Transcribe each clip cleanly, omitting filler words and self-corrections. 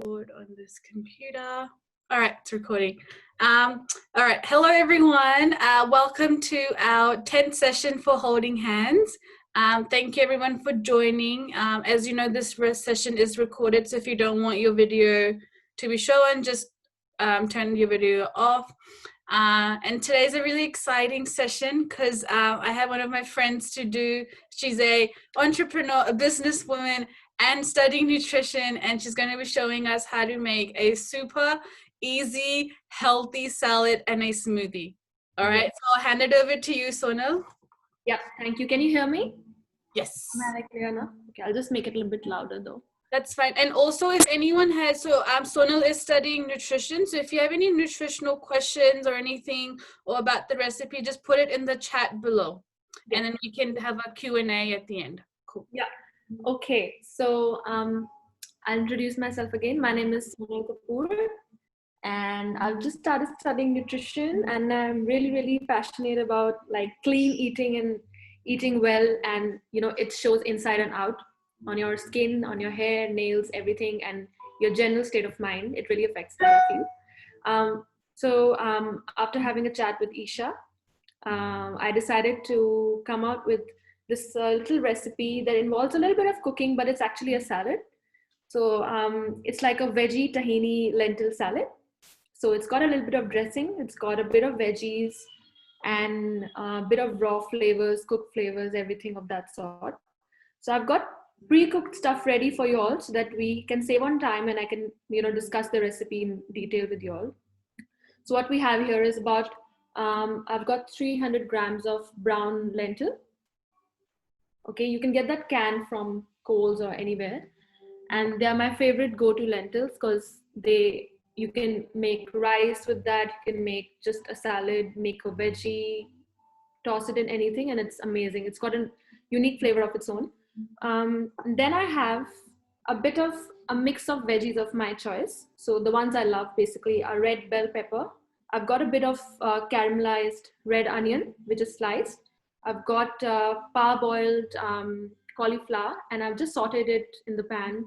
On this computer. All right, it's recording. All right, hello everyone. Welcome to our 10th session for Holding Hands. Thank you everyone for joining. As you know, this session is recorded, so if you don't want your video to be shown, just turn your video off. And today's a really exciting session because I have one of my friends to do. She's a entrepreneur, a businesswoman, and studying nutrition, and she's going to be showing us how to make a super easy, healthy salad and a smoothie. All right, so I'll hand it over to you, Sonal. Yeah, thank you. Can you hear me? Yes. Am I clear now? Okay, I'll just make it a little bit louder though. That's fine. And also, if anyone has, Sonal is studying nutrition, so if you have any nutritional questions or anything or about the recipe, just put it in the chat below, and then we can have a Q&A at the end. Cool. Yeah. Okay, so I'll introduce myself again. My name is Sonal Kapur, and I've just started studying nutrition, and I'm really passionate about like clean eating and eating well, and you know, it shows inside and out on your skin, on your hair, nails, everything, and your general state of mind. It really affects that, I feel. After having a chat with Isha, I decided to come out with this little recipe that involves a little bit of cooking, but it's actually a salad. So it's like a veggie tahini lentil salad. So it's got a little bit of dressing, it's got a bit of veggies and a bit of raw flavors, cooked flavors, everything of that sort. So I've got pre-cooked stuff ready for you all so that we can save on time and I can, you know, discuss the recipe in detail with you all. So what we have here is about, I've got 300 grams of brown lentil. Okay, you can get that canned from Coles or anywhere. And they are my favorite go-to lentils because you can make rice with that, you can make just a salad, make a veggie, toss it in anything, and it's amazing. It's got a unique flavor of its own. Then I have a bit of a mix of veggies of my choice. So the ones I love basically are red bell pepper. I've got a bit of caramelized red onion, which is sliced. I've got parboiled cauliflower, and I've just sauteed it in the pan.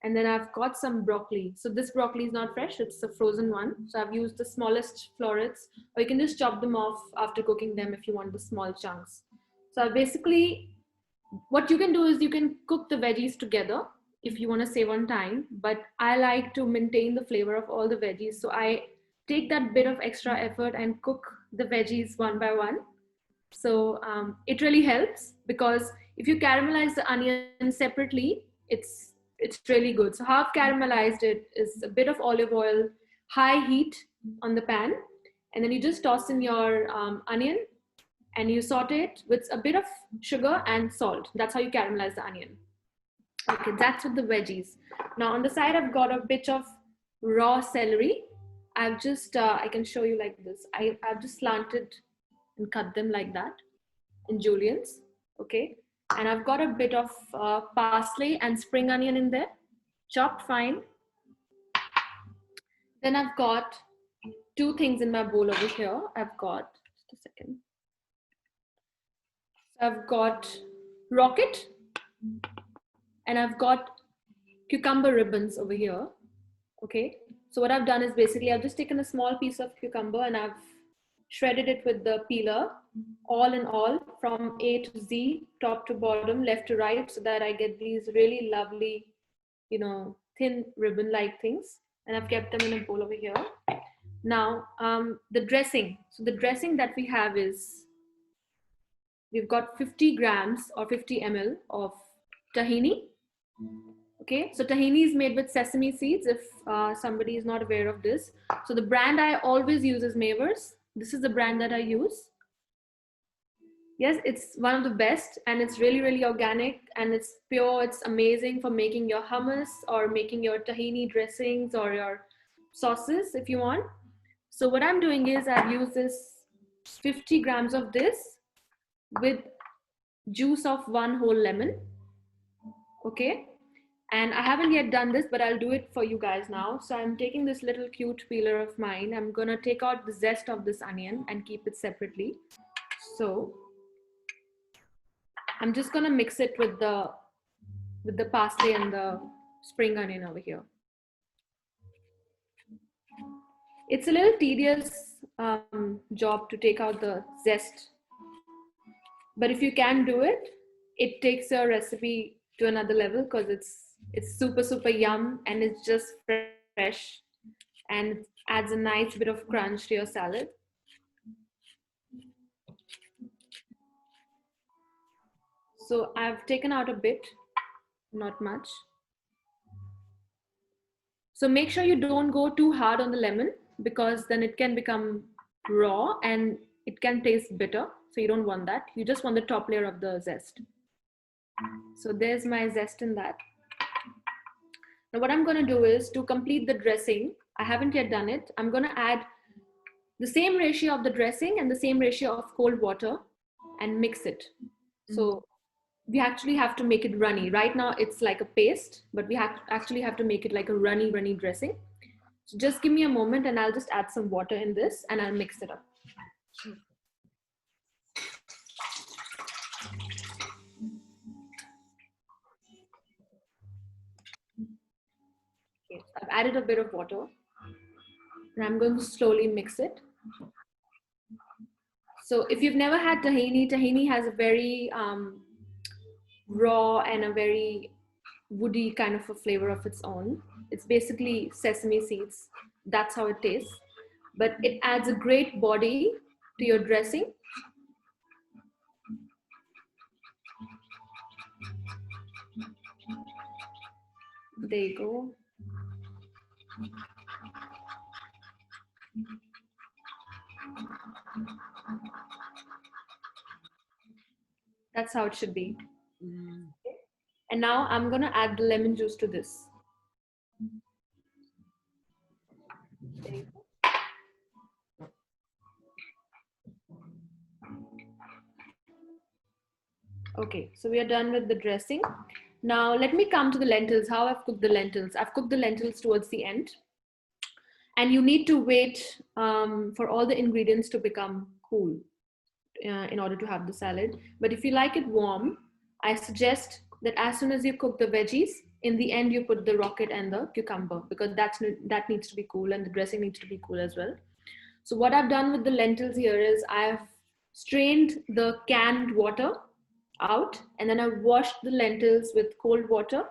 And then I've got some broccoli. So this broccoli is not fresh, it's a frozen one. So I've used the smallest florets, or you can just chop them off after cooking them if you want the small chunks. So basically, what you can do is you can cook the veggies together if you want to save on time, but I like to maintain the flavor of all the veggies. So I take that bit of extra effort and cook the veggies one by one. So it really helps because if you caramelize the onion separately, it's really good. So how I've caramelized it is a bit of olive oil, high heat on the pan, and then you just toss in your onion and you saute it with a bit of sugar and salt. That's how you caramelize the onion. Okay, that's with the veggies. Now on the side, I've got a bit of raw celery. I've just, I can show you like this. I've just slanted and cut them like that in juliennes, okay? And I've got a bit of parsley and spring onion in there, chopped fine. Then I've got two things in my bowl over here. I've got, just a second. I've got rocket and I've got cucumber ribbons over here, okay? So what I've done is basically I've just taken a small piece of cucumber and I've shredded it with the peeler, all in all, from A to Z, top to bottom, left to right, so that I get these really lovely, you know, thin ribbon-like things. And I've kept them in a bowl over here. Now, the dressing. So the dressing that we have is, we've got 50 grams or 50 ml of tahini. Okay, so tahini is made with sesame seeds, if somebody is not aware of this. So the brand I always use is Mavers. This is the brand that I use. Yes, it's one of the best, and it's really organic, and it's pure. It's amazing for making your hummus or making your tahini dressings or your sauces if you want. So what I'm doing is I've used this 50 grams of this with juice of 1 whole lemon. Okay. And I haven't yet done this, but I'll do it for you guys now. So I'm taking this little cute peeler of mine. I'm gonna take out the zest of this onion and keep it separately. So I'm just gonna mix it with the parsley and the spring onion over here. It's a little tedious job to take out the zest. But if you can do it, it takes your recipe to another level because it's super, super yum and it's just fresh and adds a nice bit of crunch to your salad. So I've taken out a bit, not much. So make sure you don't go too hard on the lemon because then it can become raw and it can taste bitter. So you don't want that. You just want the top layer of the zest. So there's my zest in that. Now what I'm going to do is to complete the dressing. I haven't yet done it. I'm going to add the same ratio of the dressing and the same ratio of cold water and mix it. So we actually have to make it runny. Right now it's like a paste, but we actually have to make it like a runny dressing. So just give me a moment and I'll just add some water in this and I'll mix it up. Okay, I've added a bit of water and I'm going to slowly mix it. So if you've never had tahini, tahini has a very raw and a very woody kind of a flavor of its own. It's basically sesame seeds. That's how it tastes. But it adds a great body to your dressing. There you go. That's how it should be. Okay. And now I'm going to add the lemon juice to this. There you go. Okay, so we are done with the dressing. Now let me come to the lentils, how I've cooked the lentils. I've cooked the lentils towards the end. And you need to wait for all the ingredients to become cool in order to have the salad. But if you like it warm, I suggest that as soon as you cook the veggies, in the end you put the rocket and the cucumber because that needs to be cool and the dressing needs to be cool as well. So what I've done with the lentils here is I've strained the canned water out and then I've washed the lentils with cold water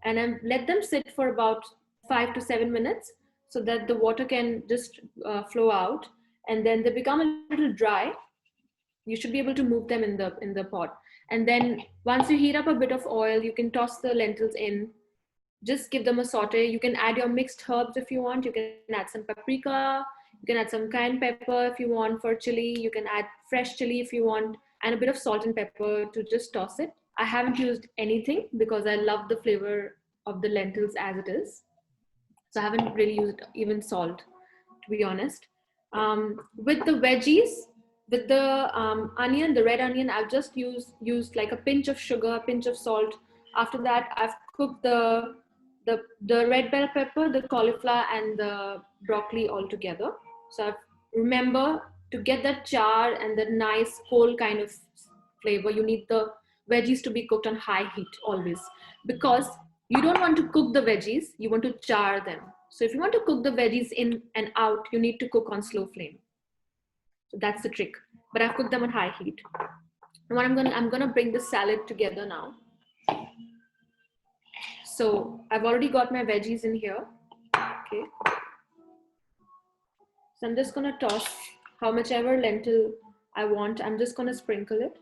and I've let them sit for about 5 to 7 minutes so that the water can just flow out and then they become a little dry. You should be able to move them in the pot. And then once you heat up a bit of oil, you can toss the lentils in, just give them a saute. You can add your mixed herbs if you want. You can add some paprika, you can add some cayenne pepper if you want for chili, you can add fresh chili if you want, and a bit of salt and pepper to just toss it. I haven't used anything because I love the flavor of the lentils as it is. So I haven't really used even salt, to be honest. With the veggies, with the onion, the red onion, I've just used like a pinch of sugar, a pinch of salt. After that, I've cooked the red bell pepper, the cauliflower, and the broccoli all together. So I've remember to get that char and that nice cold kind of flavor, you need the veggies to be cooked on high heat always, because you don't want to cook the veggies, you want to char them. So if you want to cook the veggies in and out, you need to cook on slow flame. So that's the trick. But I've cooked them on high heat. And what I'm gonna bring the salad together now. So I've already got my veggies in here. Okay. So I'm just gonna toss how much ever lentil I want. I'm just gonna sprinkle it.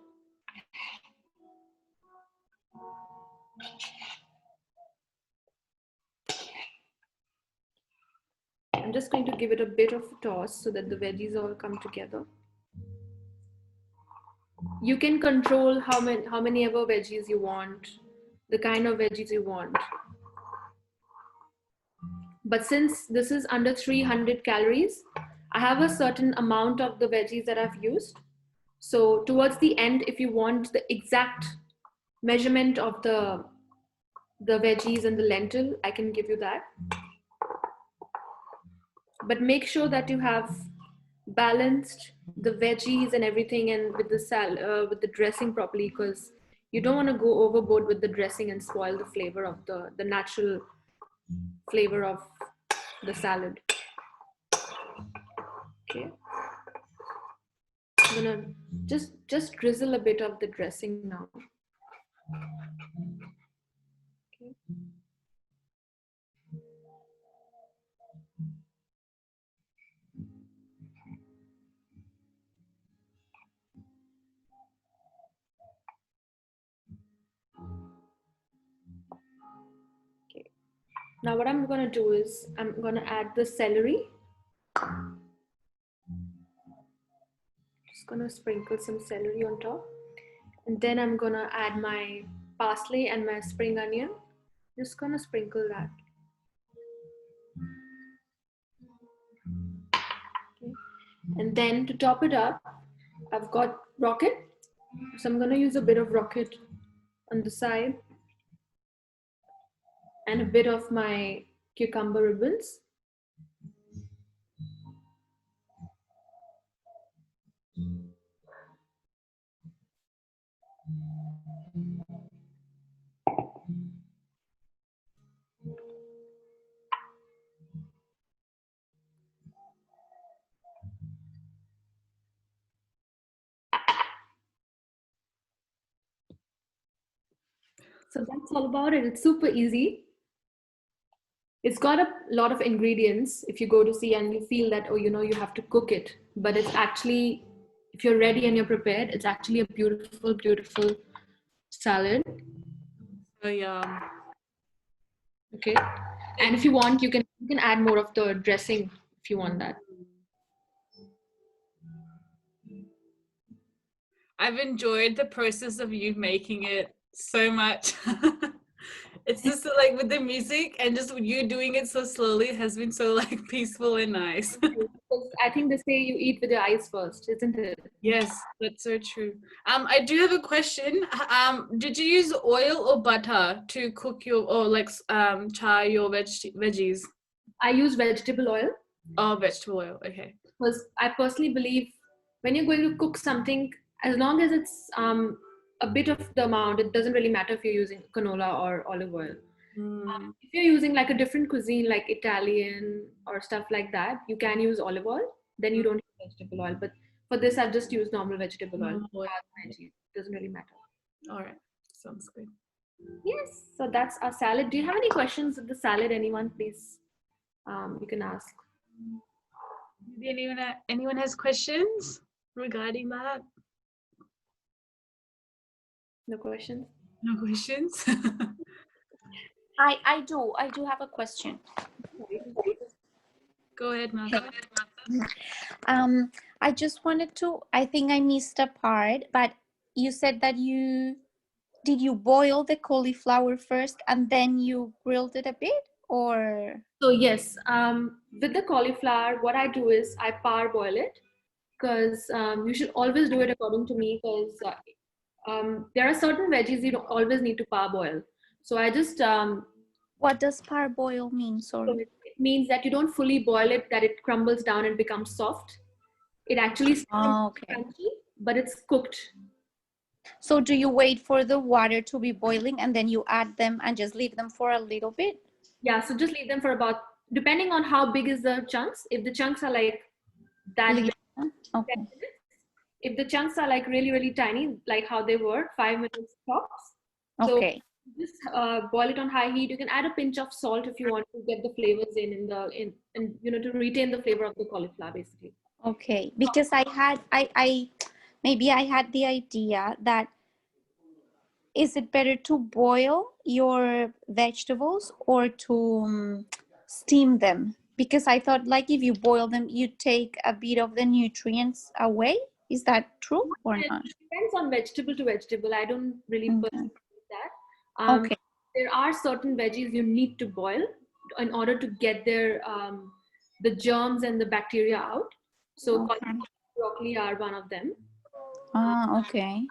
I'm just going to give it a bit of a toss so that the veggies all come together. You can control how many ever veggies you want, the kind of veggies you want. But since this is under 300 calories, I have a certain amount of the veggies that I've used. So towards the end, if you want the exact measurement of the veggies and the lentil, I can give you that. But make sure that you have balanced the veggies and everything and with the dressing properly, because you don't want to go overboard with the dressing and spoil the flavor of the natural flavor of the salad. Okay. I'm gonna just drizzle a bit of the dressing now. Okay. Okay. Now what I'm gonna do is I'm gonna add the celery. Just gonna sprinkle some celery on top. And then I'm gonna add my parsley and my spring onion. Just gonna sprinkle that. Okay. And then to top it up, I've got rocket. So I'm gonna use a bit of rocket on the side and a bit of my cucumber ribbons. So that's all about it. It's super easy. It's got a lot of ingredients if you go to see and you feel that, oh, you know, you have to cook it. But it's actually, if you're ready and you're prepared, it's actually a beautiful, beautiful salad. So yum. Okay. And if you want, you can add more of the dressing if you want that. I've enjoyed the process of you making it so much. It's just like with the music and just you doing it so slowly has been so like peaceful and nice. I think they say you eat with your eyes first, isn't it? Yes, that's so true. I do have a question. Did you use oil or butter to cook your or like char your veggies? I use vegetable oil Oh, vegetable oil. Okay. because I personally believe when you're going to cook something, as long as it's a bit of the amount, it doesn't really matter if you're using canola or olive oil. If you're using like a different cuisine like Italian or stuff like that, you can use olive oil, then you don't use vegetable oil. But for this, I've just used normal vegetable oil. It doesn't really matter. All right, sounds good. Yes, so that's our salad. Do you have any questions with the salad? Anyone, please? You can ask. Anyone has questions regarding that? No questions? No questions? I do have a question. Go ahead, Martha. I just wanted to, I think I missed a part, but you said that did you boil the cauliflower first and then you grilled it a bit, or? So yes, with the cauliflower, what I do is I parboil it because you should always do it according to me because there are certain veggies you don't always need to parboil. So I just What does parboil mean? so Sorry. it means that you don't fully boil it, that it crumbles down and becomes soft. It actually still Okay. crunchy, but it's cooked. So do you wait for the water to be boiling and then you add them and just leave them for a little bit? Yeah, so just leave them for about, depending on how big is the chunks. If the chunks are like that big, Okay. 10 minutes. If the chunks are like really, really tiny, like how they were, 5 minutes tops. So Okay. just boil it on high heat. You can add a pinch of salt if you want to get the flavors and you know, to retain the flavor of the cauliflower basically. Okay, because I maybe I had the idea that is it better to boil your vegetables or to steam them? Because I thought like if you boil them, you take a bit of the nutrients away. Is that true or It not? depends on vegetable to vegetable. I don't really personally believe that. Okay. There are certain veggies you need to boil in order to get their the germs and the bacteria out. So broccoli are one of them. Okay.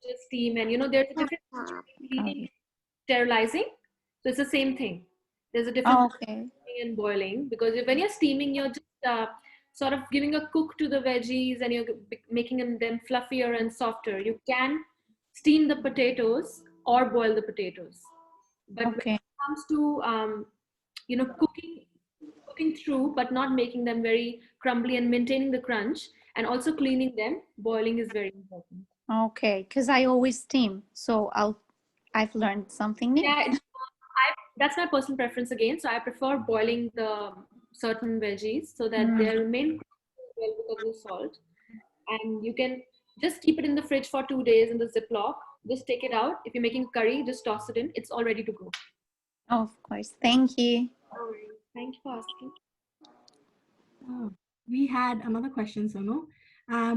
Just steam, and you know there's a difference between heating and sterilizing. So it's the same thing. There's a difference between steaming and boiling because when you're steaming, you're just sort of giving a cook to the veggies and you're making them fluffier and softer. You can steam the potatoes or boil the potatoes. But when it comes to you know cooking cooking through, but not making them very crumbly and maintaining the crunch, and also cleaning them. Boiling is very important. Okay, because I always steam, so I've learned something new. Yeah, that's my personal preference again. So I prefer boiling the certain veggies so that they remain well because of the salt. And you can just keep it in the fridge for 2 days in the Ziploc. Just take it out. If you're making curry, just toss it in. It's all ready to go. Of course. Thank you. No worries. Thank you for asking. Oh, we had another question, Sonal.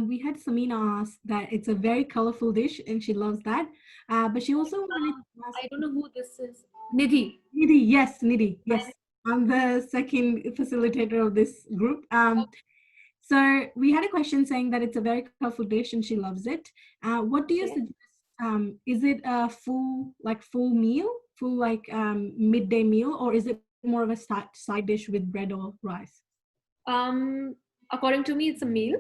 We had Samina ask that it's a very colorful dish and she loves that. But she also wanted to ask. I don't know who this is. Nidhi. Nidhi, yes, Nidhi, yes. I'm the second facilitator of this group. So we had a question saying that it's a very colorful dish and she loves it. What do you suggest? Is it a full meal, midday meal, or is it more of a side dish with bread or rice? According to me, it's a meal.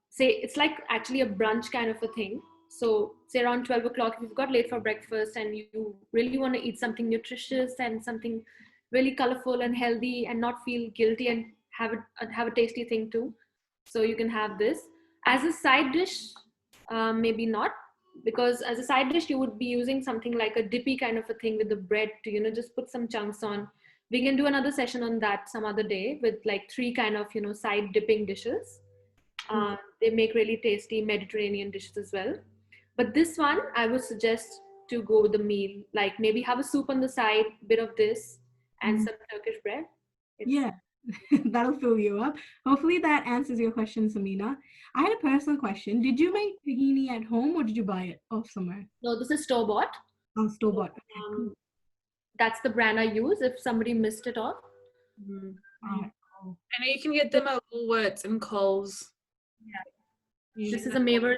Say it's like actually a brunch kind of a thing. So say around 12 o'clock, if you've got late for breakfast and you really want to eat something nutritious and something really colorful and healthy and not feel guilty and have a tasty thing too. So you can have this. As a side dish, maybe not, because as a side dish, you would be using something like a dippy kind of a thing with the bread to, just put some chunks on. We can do another session on that some other day with like 3 kind of, side dipping dishes. They make really tasty Mediterranean dishes as well. But this one, I would suggest to go with the meal, like maybe have a soup on the side, bit of this, and some Turkish bread. Yeah, that'll fill you up. Hopefully that answers your question, Samina. I had a personal question. Did you make tahini at home or did you buy it off somewhere? No, this is store-bought. Oh, store-bought. That's the brand I use if somebody missed it off. Oh. And you can get them at Woolworths and Coles. Yeah. This is a Maver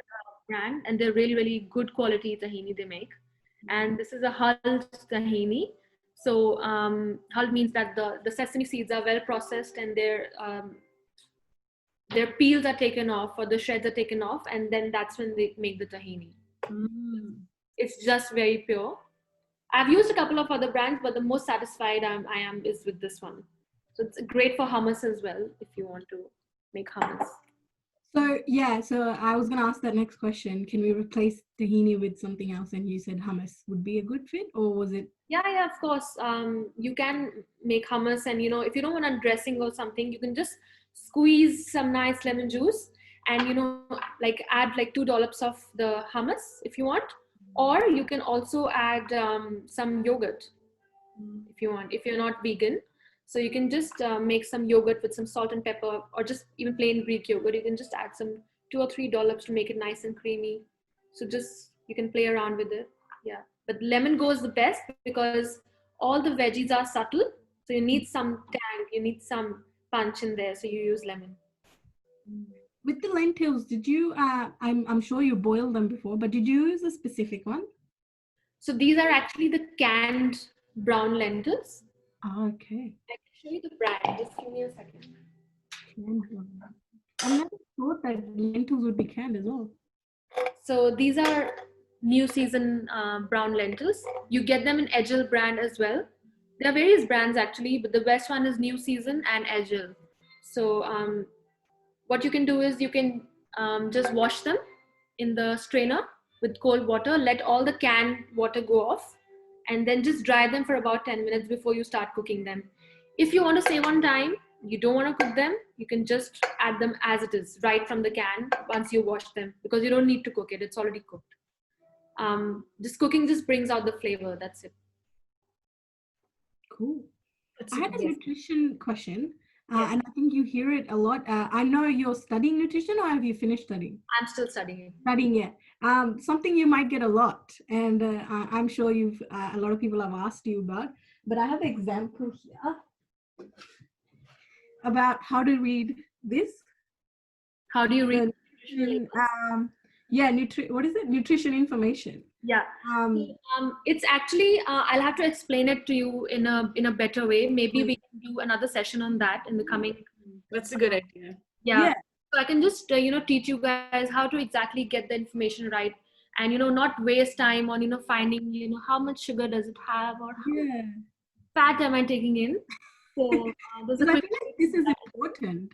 brand, and they're really, really good quality tahini they make. And this is a hulled tahini. So hulled means that the sesame seeds are well processed and their peels are taken off or the shreds are taken off, and then that's when they make the tahini. It's just very pure. I've used a couple of other brands, but the most satisfied I am is with this one. So it's great for hummus as well if you want to make hummus. So I was going to ask that next question. Can we replace tahini with something else? And you said hummus would be a good fit, or was it? Yeah, of course. You can make hummus, and if you don't want a dressing or something, you can just squeeze some nice lemon juice and add like 2 dollops of the hummus if you want, or you can also add some yogurt if you want, if you're not vegan. So you can just make some yogurt with some salt and pepper, or just even plain Greek yogurt. You can just add some 2 or 3 dollops to make it nice and creamy. So just, you can play around with it. Yeah. But lemon goes the best because all the veggies are subtle. So you need some tang, you need some punch in there. So you use lemon. With the lentils, did you, I'm sure you boiled them before, but did you use a specific one? So these are actually the canned brown lentils. Oh, okay. I can show you the brand. Just give me a second. I never thought that lentils would be canned as well. So these are new season brown lentils. You get them in Agile brand as well. There are various brands actually, but the best one is New Season and Agile. So what you can do is you can just wash them in the strainer with cold water, let all the canned water go off, and then just dry them for about 10 minutes before you start cooking them. If you want to save on time, you don't want to cook them, you can just add them as it is, right from the can once you wash them, because you don't need to cook it, it's already cooked. Just cooking just brings out the flavor, that's it. Cool. I had a nutrition question, and I think you hear it a lot. I know you're studying nutrition, or have you finished studying? I'm still studying. Studying, yeah. Something you might get a lot, and I'm sure a lot of people have asked you about, but I have an example here about how to read this. How do you read? What is it? Nutrition information. Yeah. It's actually, I'll have to explain it to you in a better way. Maybe we can do another session on that in the coming. That's a good idea. Yeah. So I can just, teach you guys how to exactly get the information right, and, not waste time on, finding, how much sugar does it have, or how much fat am I taking in. So there's a Because I quick. feel like this is important.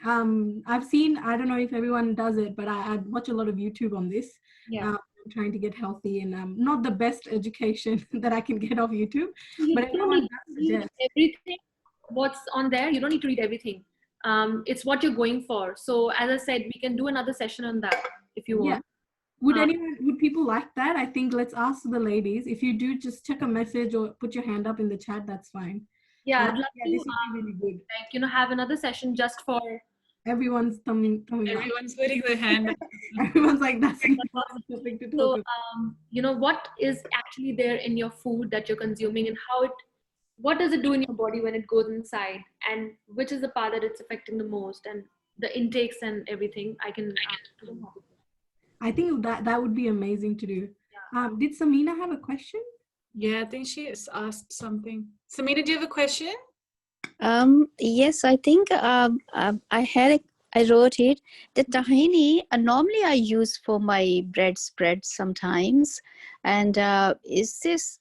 I've seen, I don't know if everyone does it, but I watch a lot of YouTube on this. Yeah. Trying to get healthy, and not the best education that I can get off YouTube, You but don't everyone need does to read suggest. everything. What's on there, you don't need to read everything. It's what you're going for. So as I said, we can do another session on that if you Yeah. want. Would people like that? I think let's ask the ladies. If you do, just check a message or put your hand up in the chat. That's fine. Yeah, I'd love Yeah, to this would be really good. have another session just for Everyone's thumbing up. Everyone's putting their hand up. Everyone's like, that's not the topic to talk so about. what is actually there in your food that you're consuming, and what does it do in your body when it goes inside, and which is the part that it's affecting the most, and the intakes and everything. I can I think that would be amazing to do. Did Samina have a question? Yeah, I think she has asked something. Samina, do you have a question? Yes, I think I wrote it. The tahini normally I use for my bread spread sometimes, and is this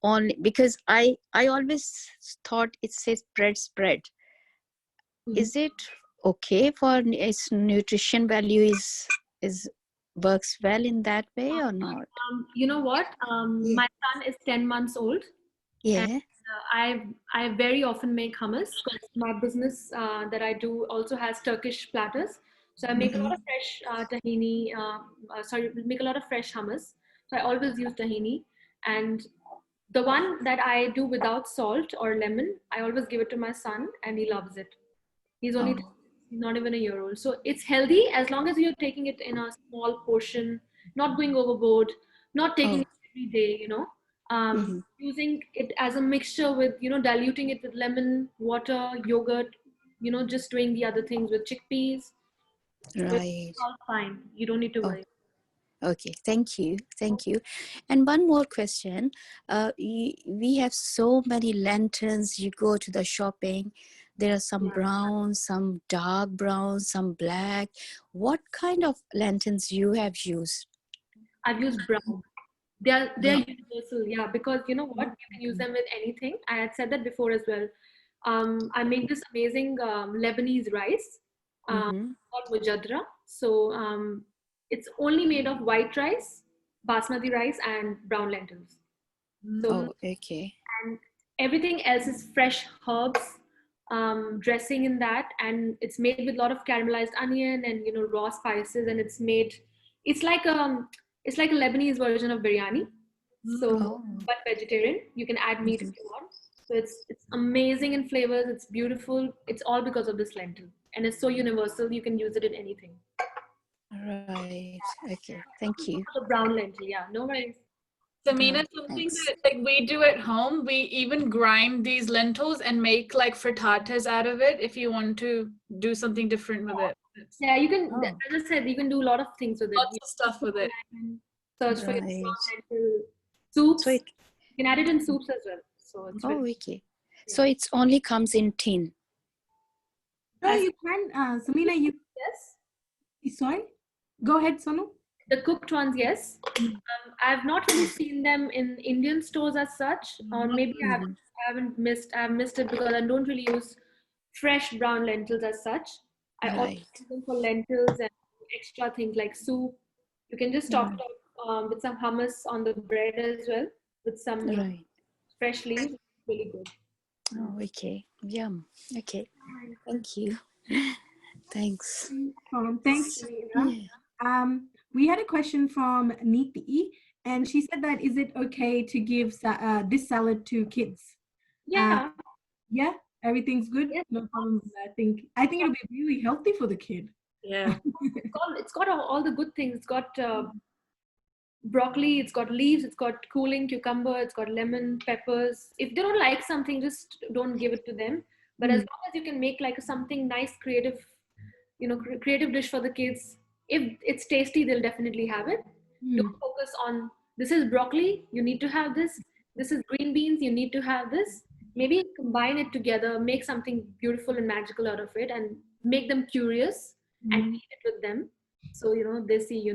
only because I always thought it says bread spread. Is it okay for its nutrition value is works well in that way or not? you know what? Yeah. My son is 10 months old. Yeah. And, I very often make hummus because my business that I do also has Turkish platters. So I make a lot of fresh tahini. Make a lot of fresh hummus. So I always use tahini. And the one that I do without salt or lemon, I always give it to my son, and he loves it. He's only he's not even a year old. So it's healthy as long as you're taking it in a small portion, not going overboard, not taking it every day, using it as a mixture with, diluting it with lemon, water, yogurt, just doing the other things with chickpeas. So it's Right. all fine. You don't need to worry. Okay, thank you. And one more question. We have so many lanterns. You go to the shopping, there are some brown, some dark brown, some black. What kind of lanterns you have used? I've used brown. They're Brown. universal, yeah, because you know what? You can use them with anything. I had said that before as well. I make this amazing Lebanese rice called mujadra. So it's only made of white rice, basmati rice, and brown lentils. So Okay. and everything else is fresh herbs, dressing in that, and it's made with a lot of caramelized onion and raw spices, and it's like a Lebanese version of biryani. So but vegetarian. You can add meat if you want. So it's amazing in flavors. It's beautiful. It's all because of this lentil, and it's so universal. You can use it in anything. Right. Okay. Thank you. The brown lentil, yeah, no worries. Samina, something that we do at home, we even grind these lentils and make like frittatas out of it if you want to do something different with it. Yeah, you can, as I said, you can do a lot of things with it. Lots of stuff with it. Search for your lentil soups. You can add it in soups as well. So it's okay. So it only comes in tin. No, you can, Samina, yes. Sorry? Go ahead, Sonu. The cooked ones, yes. I've not really seen them in Indian stores as such, or maybe I've missed it because I don't really use fresh brown lentils as such. I also use them for lentils and extra things like soup. You can just top it up with some hummus on the bread as well, with some fresh leaves. Really good. Oh, okay. Yum. Okay. Thank you. Thanks. Thanks. We had a question from Niti, and she said that is it okay to give this salad to kids? Yeah. Yeah, everything's good. Yeah. No problem. I think it'll be really healthy for the kid. Yeah. It's got all the good things. It's got broccoli, it's got leaves, it's got cooling cucumber, it's got lemon, peppers. If they don't like something, just don't give it to them. But as long as you can make like something nice, creative, creative dish for the kids, if it's tasty, they'll definitely have it. Don't focus on this is broccoli, you need to have this. This is green beans, you need to have this. Maybe combine it together, make something beautiful and magical out of it, and make them curious and eat it with them. So, they see,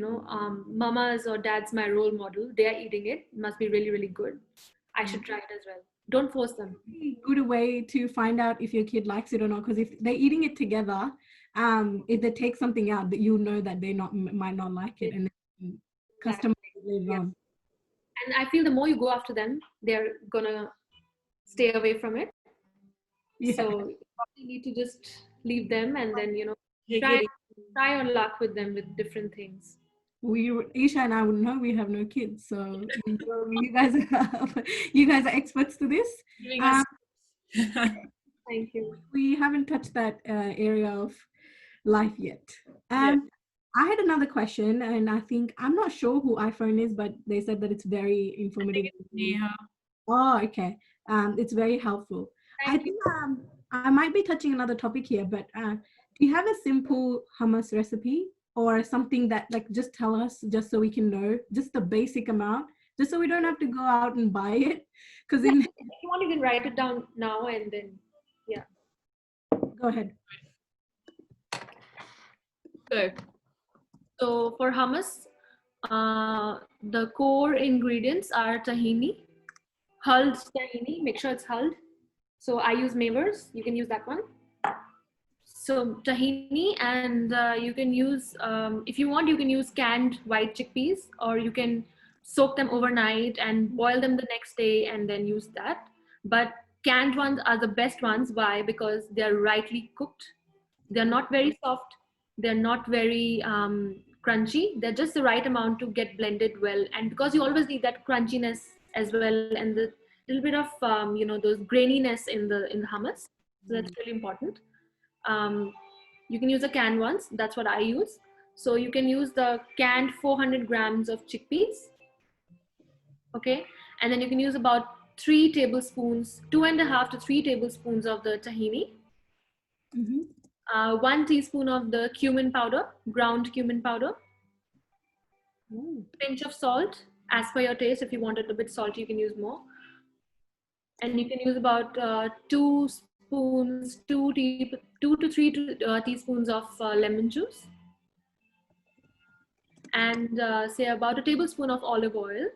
mama's or dad's my role model. They are eating it. Must be really, really good. I should try it as well. Don't force them. Good way to find out if your kid likes it or not, because if they're eating it together, if they take something out, that you know that they might not like it, and then customize it later on. And I feel the more you go after them, they're gonna stay away from it. Yeah. So you probably need to just leave them and then, you know, Take try it your luck with them with different things. Isha and I would know, we have no kids, so you guys are experts to this. giving us Thank you. We haven't touched that area of life yet. Yeah. I had another question, and I think, I'm not sure who iPhone is, but they said that it's very informative. Yeah. Oh, okay. It's very helpful. I think I might be touching another topic here, but do you have a simple hummus recipe or something that, like, just tell us, just so we can know, just the basic amount, just so we don't have to go out and buy it? Because If you want, you can write it down now and then, yeah. Go ahead. So for hummus, the core ingredients are tahini, hulled tahini. Make sure it's hulled. So I use Mavers. You can use that one. So tahini, and you can use, if you want, you can use canned white chickpeas, or you can soak them overnight and boil them the next day and then use that. But canned ones are the best ones. Why? Because they're rightly cooked. They're not very soft. They're not very crunchy. They're just the right amount to get blended well. And because you always need that crunchiness as well, and the little bit of those graininess in the hummus. So that's really important. You can use the canned ones. That's what I use. So you can use the canned 400 grams of chickpeas. Okay. And then you can use about 3 tablespoons, 2.5 to 3 tablespoons of the tahini. 1 teaspoon of the cumin powder, ground cumin powder. Pinch of salt, as per your taste. If you want it a bit salty, you can use more. And you can use about 2 to 3 teaspoons of lemon juice. And say about a tablespoon of olive oil.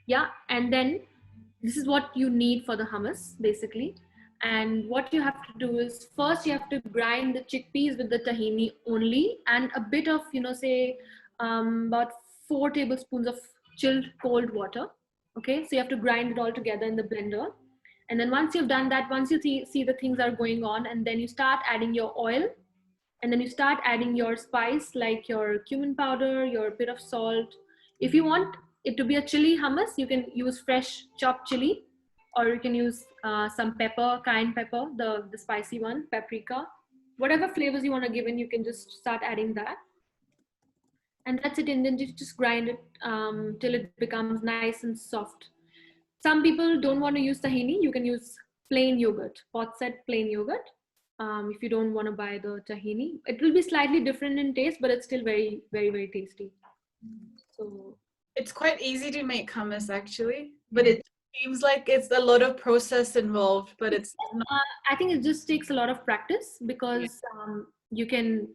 Yeah, and then this is what you need for the hummus, basically. And what you have to do is, first you have to grind the chickpeas with the tahini only, and a bit of, say, about 4 tablespoons of chilled cold water. Okay, so you have to grind it all together in the blender. And then once you've done that, once you see the things are going on, and then you start adding your oil, and then you start adding your spice, like your cumin powder, your bit of salt. If you want it to be a chili hummus, you can use fresh chopped chili, or you can use some pepper, cayenne pepper, the spicy one, paprika. Whatever flavors you want to give in, you can just start adding that. And that's it. And then you just grind it till it becomes nice and soft. Some people don't want to use tahini. You can use plain yogurt, pot set plain yogurt. If you don't want to buy the tahini, it will be slightly different in taste, but it's still very, very, very tasty. So it's quite easy to make hummus, actually, but it seems like it's a lot of process involved, but it's not. I think it just takes a lot of practice, because you can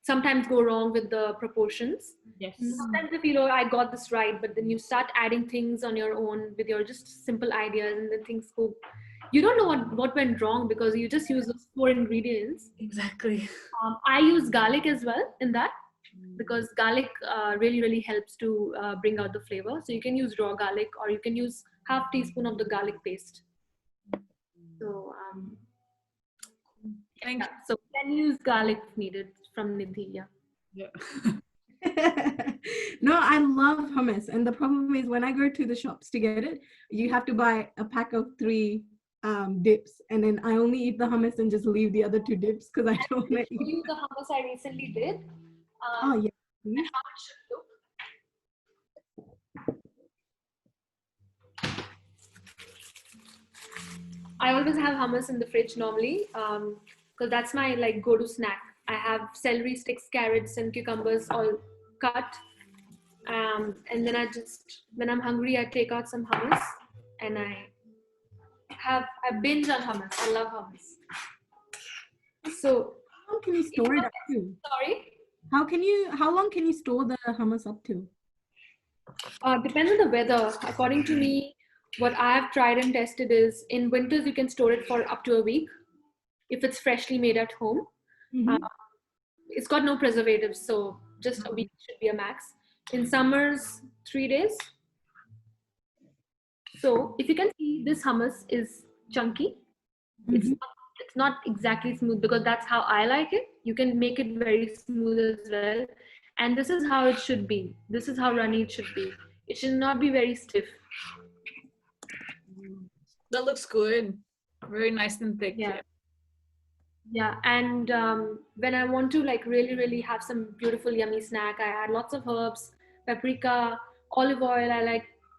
sometimes go wrong with the proportions. Yes. Sometimes you feel, oh, I got this right, but then you start adding things on your own with your just simple ideas, and then things go. You don't know what went wrong, because you just use those 4 ingredients. Exactly. I use garlic as well in that, because garlic really, really helps to bring out the flavor. So you can use raw garlic, or you can use half teaspoon of the garlic paste. So so can use garlic if needed from Nidhi. Yeah. No, I love hummus, and the problem is, when I go to the shops to get it, you have to buy a pack of 3 dips, and then I only eat the hummus and just leave the other 2 dips, because I don't want to eat The hummus I recently did. Oh yeah. And how it should look. I always have hummus in the fridge normally, because that's my like go-to snack. I have celery sticks, carrots, and cucumbers all cut, and then I just, when I'm hungry, I take out some hummus, and I binge on hummus. I love hummus. So how can you store it up too? sorry. How long can you store the hummus up to? Depends on the weather. According to me, what I have tried and tested is in winters you can store it for up to a week if it's freshly made at home. Mhm. It's got no preservatives, so just a week should be a max. In summers, 3 days. So if you can see, this hummus is chunky. It's Mhm. it's not exactly smooth because that's how I like it. You can make it very smooth as well. And this is how it should be. This is how runny it should be. It should not be very stiff. That looks good. Very nice and thick. Yeah. Yeah, and when I want to like really have some beautiful yummy snack, I add lots of herbs, paprika, olive oil.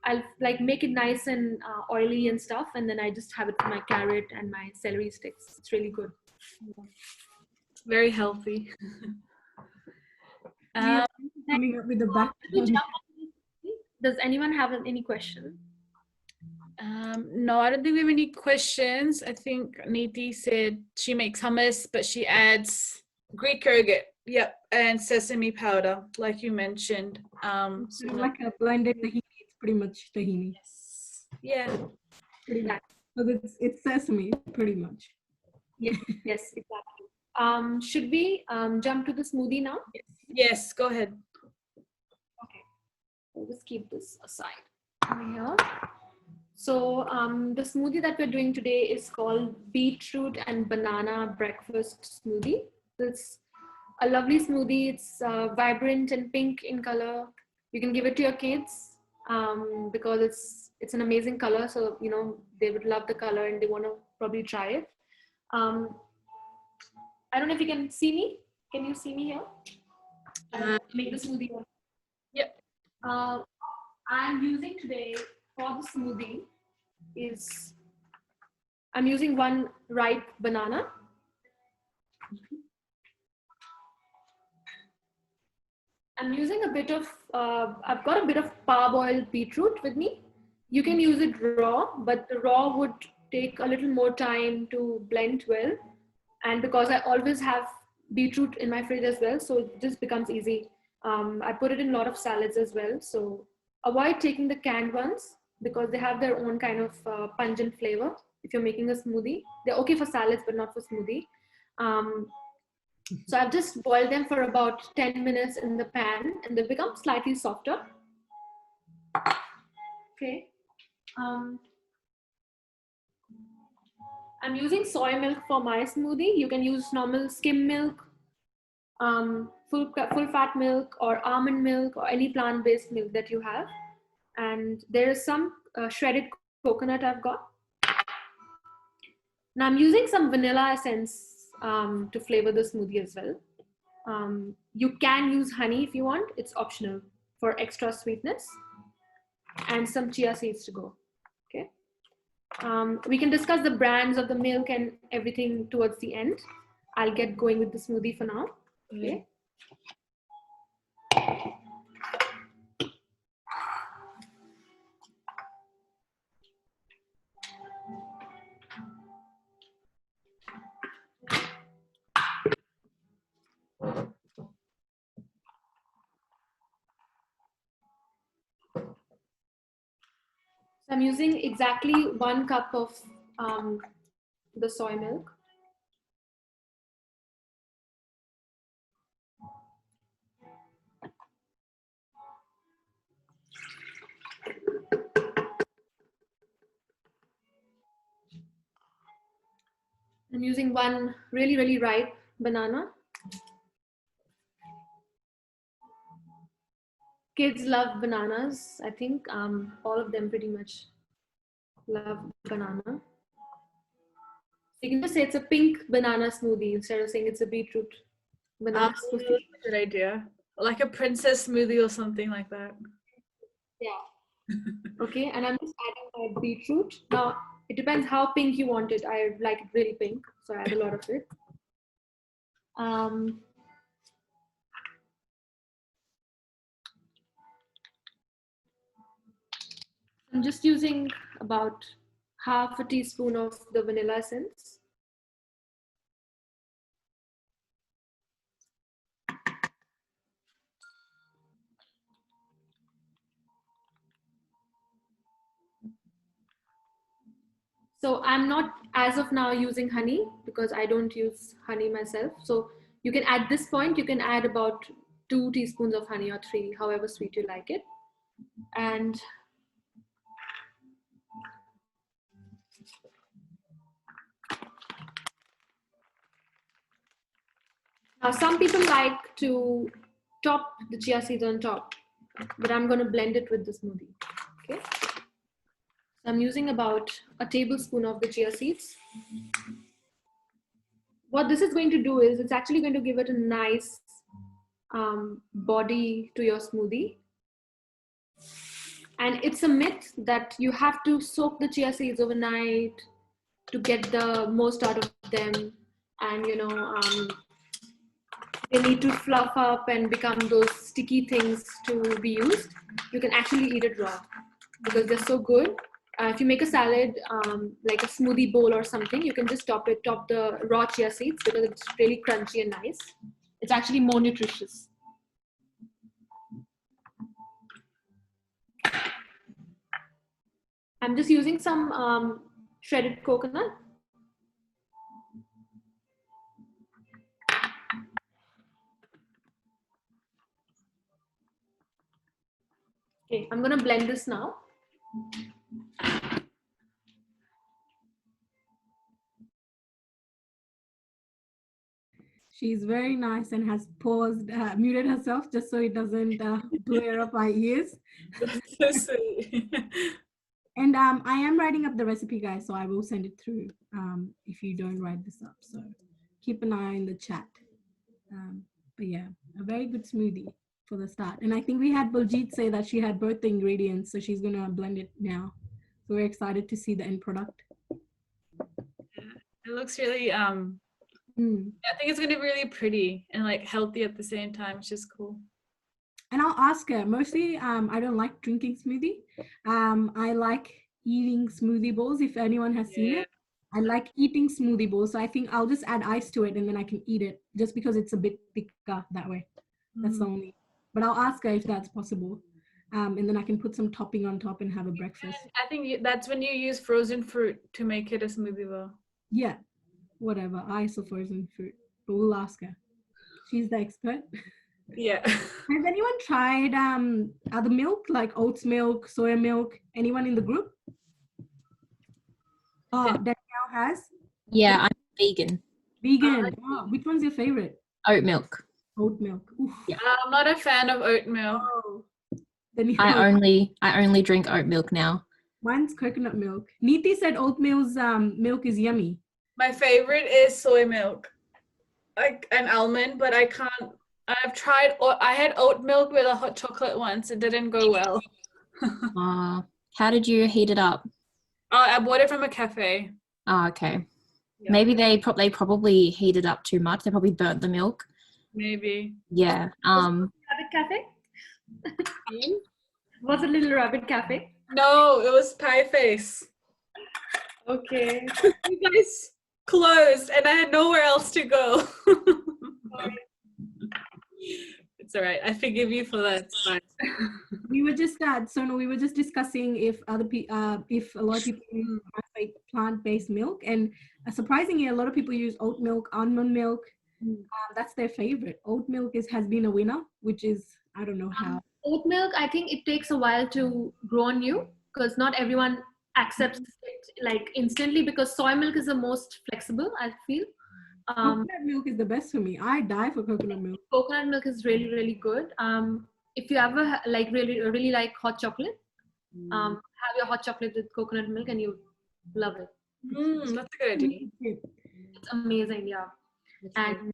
I'll like make it nice and oily and stuff, and then I just have it for my carrot and my celery sticks. It's really good. Very healthy. You're coming up with the back. Does anyone have any question? No, I don't think we have any questions. I think Neeti said she makes hummus, but she adds Greek yogurt, yep, and sesame powder, like you mentioned. Sort of like a blended tahini. It's pretty much tahini. Yeah. Pretty much. So it's sesame, pretty much. Yes, exactly. Should we jump to the smoothie now? Yes, go ahead. Okay, we'll just keep this aside over here. So the smoothie that we're doing today is called Beetroot and Banana Breakfast Smoothie. It's a lovely smoothie. It's vibrant and pink in color. You can give it to your kids because it's an amazing color. So, you know, they would love the color and they want to probably try it. I don't know if you can see me. Can you see me here? Make the smoothie. Yep. I'm using today for the smoothie is I'm using one ripe banana. I'm using a bit of, I've got a bit of parboiled beetroot with me. You can use it raw, but the raw would take a little more time to blend well. And because I always have beetroot in my fridge as well, so it just becomes easy. I put it in a lot of salads as well. So avoid taking the canned ones because they have their own kind of pungent flavor. If you're making a smoothie, they're okay for salads, but not for smoothie. So I've just boiled them for about 10 minutes in the pan and they become slightly softer. Okay. I'm using soy milk for my smoothie. You can use normal skim milk, full fat milk or almond milk or any plant-based milk that you have. And there is some shredded coconut I've got. Now I'm using some vanilla essence to flavor the smoothie as well. You can use honey if you want, it's optional for extra sweetness, and some chia seeds to go. Okay. We can discuss the brands of the milk and everything towards the end. I'll get going with the smoothie for now. Okay. So I'm using exactly 1 cup of the soy milk. I'm using one really ripe banana. Kids love bananas. I think all of them pretty much love banana. You can just say it's a pink banana smoothie instead of saying it's a beetroot banana smoothie. Good idea. Like a princess smoothie or something like that. Yeah. Okay, and I'm just adding my beetroot. Now, it depends how pink you want it. I like it really pink, so I add a lot of it. I'm just using about half a teaspoon of the vanilla essence. So I'm not as of now using honey because I don't use honey myself. So you can, at this point, you can add about 2 teaspoons of honey or 3, however sweet you like it. And now some people like to top the chia seeds on top, but I'm going to blend it with the smoothie. Okay. So I'm using about a tablespoon of the chia seeds. What this is going to do is it's actually going to give it a nice body to your smoothie. And it's a myth that you have to soak the chia seeds overnight to get the most out of them. And, you know, they need to fluff up and become those sticky things to be used. You can actually eat it raw because they're so good. If you make a salad, like a smoothie bowl or something, you can just top the raw chia seeds because it's really crunchy and nice. It's actually more nutritious. I'm just using some shredded coconut. Okay, I'm gonna blend this now. She's very nice and has paused, muted herself just so it doesn't blare up my ears. So sweet. And I am writing up the recipe, guys, so I will send it through if you don't write this up. So keep an eye in the chat. But yeah, a very good smoothie for the start. And I think we had Baljeet say that she had both the ingredients, so she's gonna blend it now. So we're excited to see the end product. It looks really, I think it's gonna be really pretty and like healthy at the same time, which is cool. And I'll ask her, mostly I don't like drinking smoothie. I like eating smoothie bowls. If anyone has seen it, I like eating smoothie bowls. So I think I'll just add ice to it and then I can eat it just because it's a bit thicker that way. That's the only, but I'll ask her if that's possible. And then I can put some topping on top and have a breakfast. I think that's when you use frozen fruit to make it a smoothie bowl. Yeah, whatever, ice or frozen fruit, but we'll ask her. She's the expert. Yeah. Has anyone tried other milk like oats milk, soya milk? Anyone in the group? Oh, Danielle has? Yeah, I'm vegan. Vegan. Oh, which one's your favorite? Oat milk. Oat milk. Oof. Yeah. I'm not a fan of oat milk. Oh. Danielle. I only drink oat milk now. Mine's coconut milk. Neeti said oat milk is yummy. My favorite is soy milk, like an almond, but I can't. I've tried. I had oat milk with a hot chocolate once. It didn't go well. How did you heat it up? I bought it from a cafe. Oh, okay. Yeah. Maybe they probably heated up too much. They probably burnt the milk. Maybe. Yeah. Rabbit cafe? Was it Little Rabbit Cafe? No, it was Pie Face. Okay. You guys closed, and I had nowhere else to go. It's all right. I forgive you for that. It's fine. We were just Sonal, we were just discussing if if a lot of people use plant-based milk, and surprisingly, a lot of people use oat milk, almond milk. That's their favorite. Oat milk has been a winner, which is, I don't know how. Oat milk, I think it takes a while to grow on you because not everyone accepts it like instantly, because soy milk is the most flexible, I feel. Coconut milk is the best for me. I die for coconut milk. Coconut milk is really, really good. If you ever like really like hot chocolate, have your hot chocolate with coconut milk and you love it. That's a good idea. It's amazing, yeah. And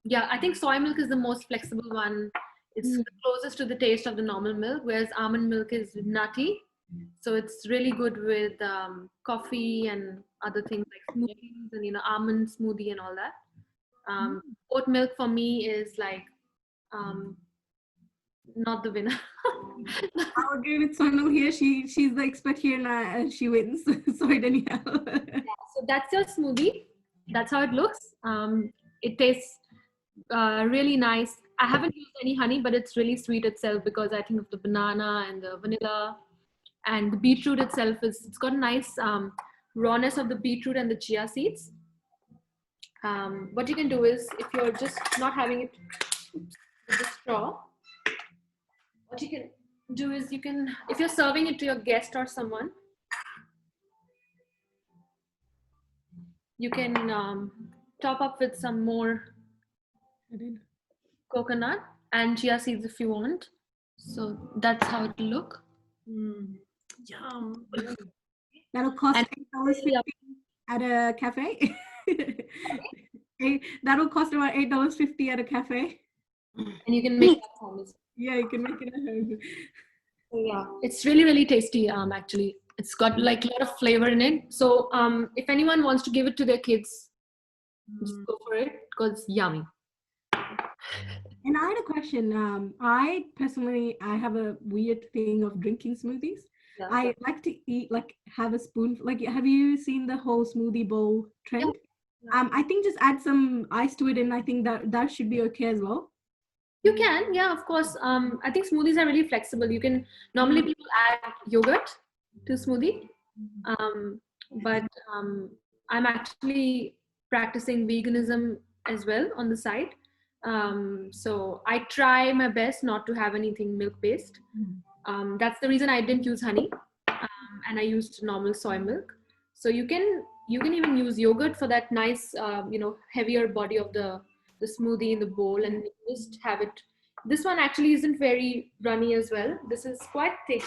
yeah, I think soy milk is the most flexible one. It's the closest to the taste of the normal milk, whereas almond milk is nutty. So it's really good with coffee and other things like smoothies and, you know, almond smoothie and all that. Oat milk for me is like not the winner. I'll agree with Sonal here. She's the expert here and she wins. Sorry, Danielle. So that's your smoothie. That's how it looks. It tastes really nice. I haven't used any honey, but it's really sweet itself because I think of the banana and the vanilla, and the beetroot itself it's got a nice rawness of the beetroot and the chia seeds. What you can do is, if you're just not having it with the straw, what you can do is you can, if you're serving it to your guest or someone, you can top up with some more coconut and chia seeds if you want. So that's how it will look. Yum. That'll cost And $8.50 at a cafe. That'll cost about $8.50 at a cafe. And you can make that home as well. Yeah, you can make it at home. So yeah, it's really, really tasty. Actually, it's got like a lot of flavor in it. So if anyone wants to give it to their kids, just go for it because it's yummy. And I had a question. I personally, I have a weird thing of drinking smoothies. Yeah. I like to eat, like have a spoon. Like, have you seen the whole smoothie bowl trend? Yeah. I think just add some ice to it, and I think that should be okay as well. You can, yeah, of course. I think smoothies are really flexible. You can, normally people add yogurt to smoothie, but I'm actually practicing veganism as well on the side. So I try my best not to have anything milk based. That's the reason I didn't use honey, and I used normal soy milk. So you can even use yogurt for that nice, heavier body of the smoothie in the bowl, and just have it. This one actually isn't very runny as well. This is quite thick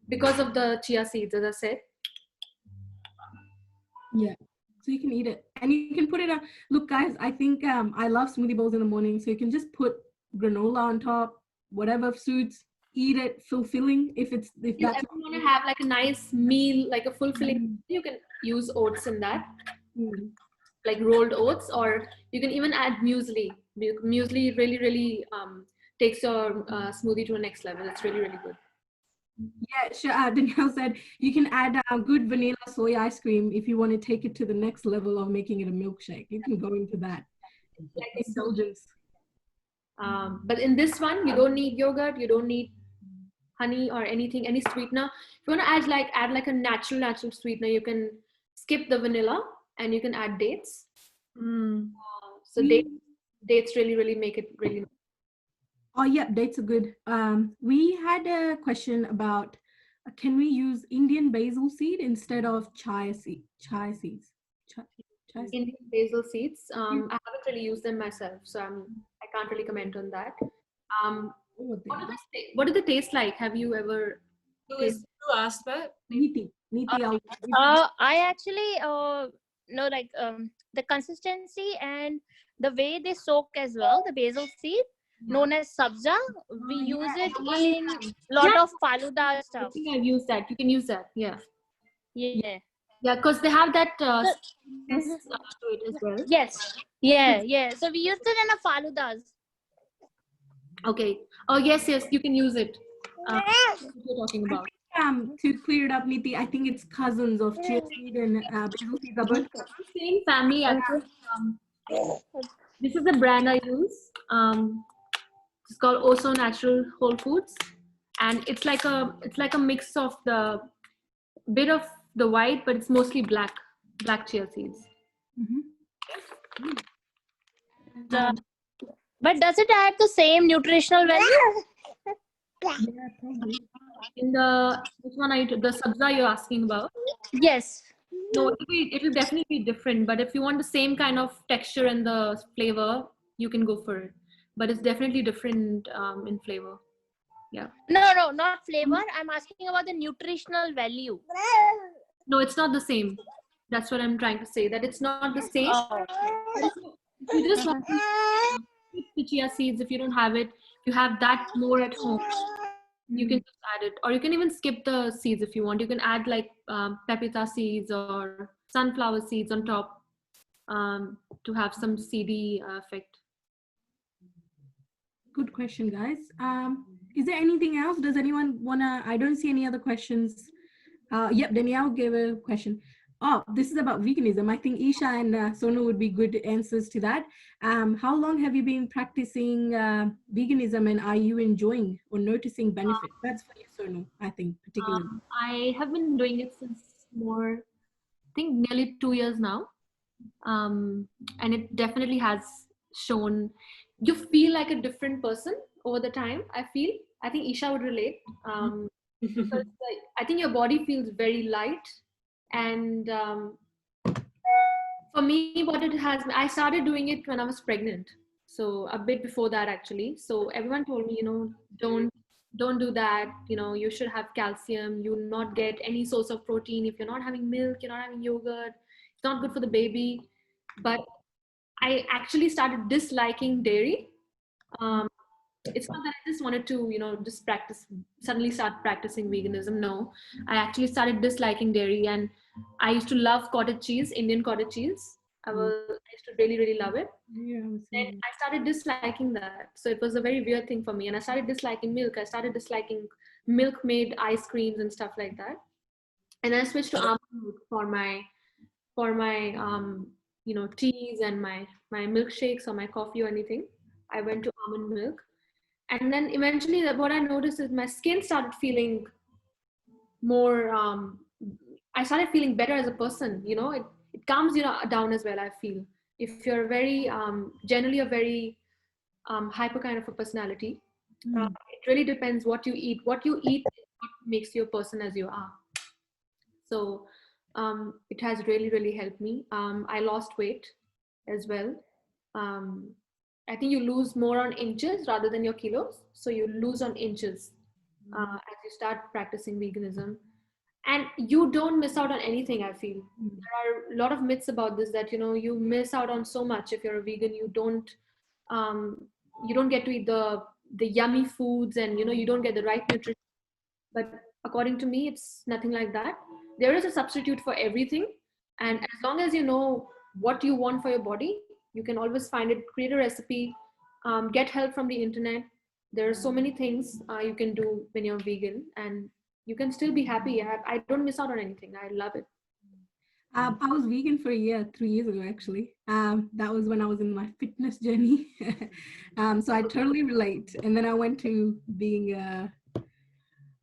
because of the chia seeds, as I said. Yeah, so you can eat it, and you can put it on. Look, guys, I think I love smoothie bowls in the morning, so you can just put granola on top, whatever suits. Eat it, fulfilling. If that's If you ever want to have like a nice meal, like a fulfilling, you can use oats in that, like rolled oats, or you can even add muesli. Muesli really, really takes your smoothie to a next level. It's really, really good. Yeah, sure. Danielle said you can add good vanilla soy ice cream if you want to take it to the next level of making it a milkshake. You can go into that. Like Indulgence. But in this one, you don't need yogurt, you don't need honey or anything, any sweetener. If you want to add like a natural sweetener, you can skip the vanilla and you can add dates. So dates really, really make it really. Oh yeah, dates are good. We had a question about can we use Indian basil seed instead of chia seeds? Chia seeds. Indian basil seeds. I haven't really used them myself, so I can't really comment on that. What do they taste like? Have you ever? Who asked that? Neeti, I actually know like the consistency and the way they soak as well. The basil seed, known as sabza, we use it in lot of faluda stuff. I think I've used that. You can use that. Yeah. Yeah. Yeah, because they have that taste to it as well. Yes. Yeah. So we used it in a faludas. Okay. Oh yes, you can use it. What you're talking about. To clear it up, Neeti, I think it's cousins of chia seed and basil seed are both same family. This is the brand I use. It's called Also Natural Whole Foods, and it's like a mix of the bit of the white, but it's mostly black chia seeds. But does it add the same nutritional value? Yeah, probably. In which one the sabza you're asking about? Yes. No, it'll definitely be different. But if you want the same kind of texture and the flavor, you can go for it. But it's definitely different in flavor. Yeah. No, not flavor. I'm asking about the nutritional value. No, it's not the same. That's what I'm trying to say. That it's not the same. Oh. If you just want the chia seeds, if you don't have it, you have that more at home. You can just add it, or you can even skip the seeds if you want. You can add like pepita seeds or sunflower seeds on top to have some seedy effect. Good question, guys. Is there anything else? Does anyone wanna? I don't see any other questions. Yep, Danielle gave a question. Oh, this is about veganism. I think Isha and Sonal would be good answers to that. How long have you been practicing veganism, and are you enjoying or noticing benefits? That's for you, Sonal, I think, particularly. I have been doing it since more think nearly 2 years now. And it definitely has shown, you feel like a different person over the time. I think Isha would relate. Because like, I think your body feels very light. And for me, what it has, I started doing it when I was pregnant. So a bit before that, actually. So everyone told me, don't do that. You should have calcium. You not get any source of protein. If you're not having milk, you're not having yogurt. It's not good for the baby. But I actually started disliking dairy. It's not that I just wanted to, just suddenly start practicing veganism. No, I actually started disliking dairy, and I used to love cottage cheese, Indian cottage cheese. I used to really, really love it. Yeah, And I started disliking that. So it was a very weird thing for me. And I started disliking milk. I started disliking milk-made ice creams and stuff like that. And I switched to almond milk for my teas and my milkshakes or my coffee or anything. I went to almond milk. And then eventually what I noticed is my skin started feeling more, I started feeling better as a person. It calms you down as well, I feel. If you're very, generally a very hyper kind of a personality, it really depends what you eat. What you eat is what makes you a person as you are. So it has really, really helped me. I lost weight as well. I think you lose more on inches rather than your kilos. So you lose on inches as you start practicing veganism. And you don't miss out on anything, I feel. There are a lot of myths about this, that, you miss out on so much if you're a vegan. You don't get to eat the yummy foods, and, you don't get the right nutrition. But according to me, it's nothing like that. There is a substitute for everything. And as long as you know what you want for your body, you can always find it, create a recipe, get help from the internet. There are so many things you can do when you're vegan, and you can still be happy. I don't miss out on anything. I love it. I was vegan for a year, 3 years ago, actually. That was when I was in my fitness journey. So I totally relate. And then I went to being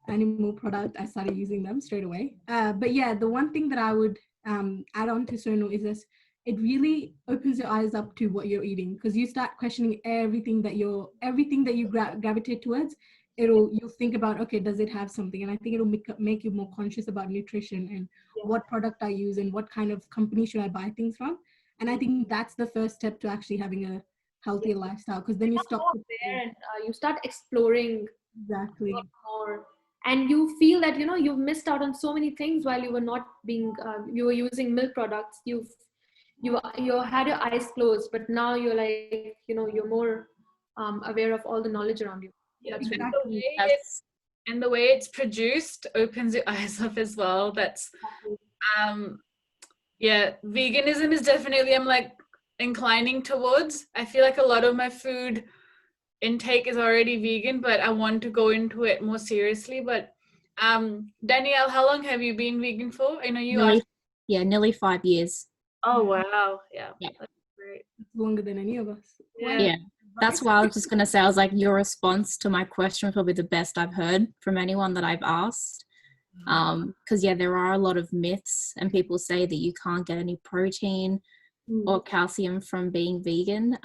animal product. I started using them straight away. But yeah, the one thing that I would add on to Sonal is this: it really opens your eyes up to what you're eating, because you start questioning everything that you gravitate towards. You'll think about, okay, does it have something? And I think it'll make you more conscious about nutrition and what product I use and what kind of company should I buy things from. And I think that's the first step to actually having a healthier lifestyle, because then you stop there and you start exploring exactly more, and you feel that you've missed out on so many things while you were not being you were using milk products. You had your eyes closed, but now you're like, you're more aware of all the knowledge around you. Yeah, exactly. And the way it's produced opens your eyes up as well. That's veganism is definitely, I'm like inclining towards. I feel like a lot of my food intake is already vegan, but I want to go into it more seriously. But Danielle, how long have you been vegan for? I know you nearly 5 years. Oh wow, yeah. That's great. It's longer than any of us. Yeah. That's why I was just going to say, I was like, your response to my question was probably the best I've heard from anyone that I've asked. Because there are a lot of myths, and people say that you can't get any protein or calcium from being vegan.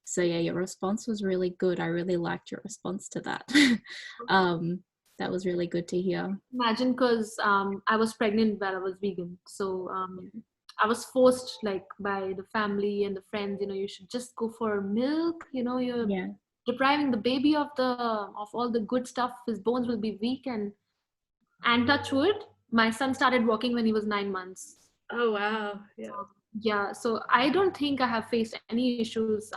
So your response was really good. I really liked your response to that. That was really good to hear. Imagine, because I was pregnant while I was vegan. So I was forced, like, by the family and the friends, you should just go for milk, you're depriving the baby of all the good stuff. His bones will be weak. And touch wood, my son started walking when he was 9 months. Oh wow. Yeah. So I don't think I have faced any issues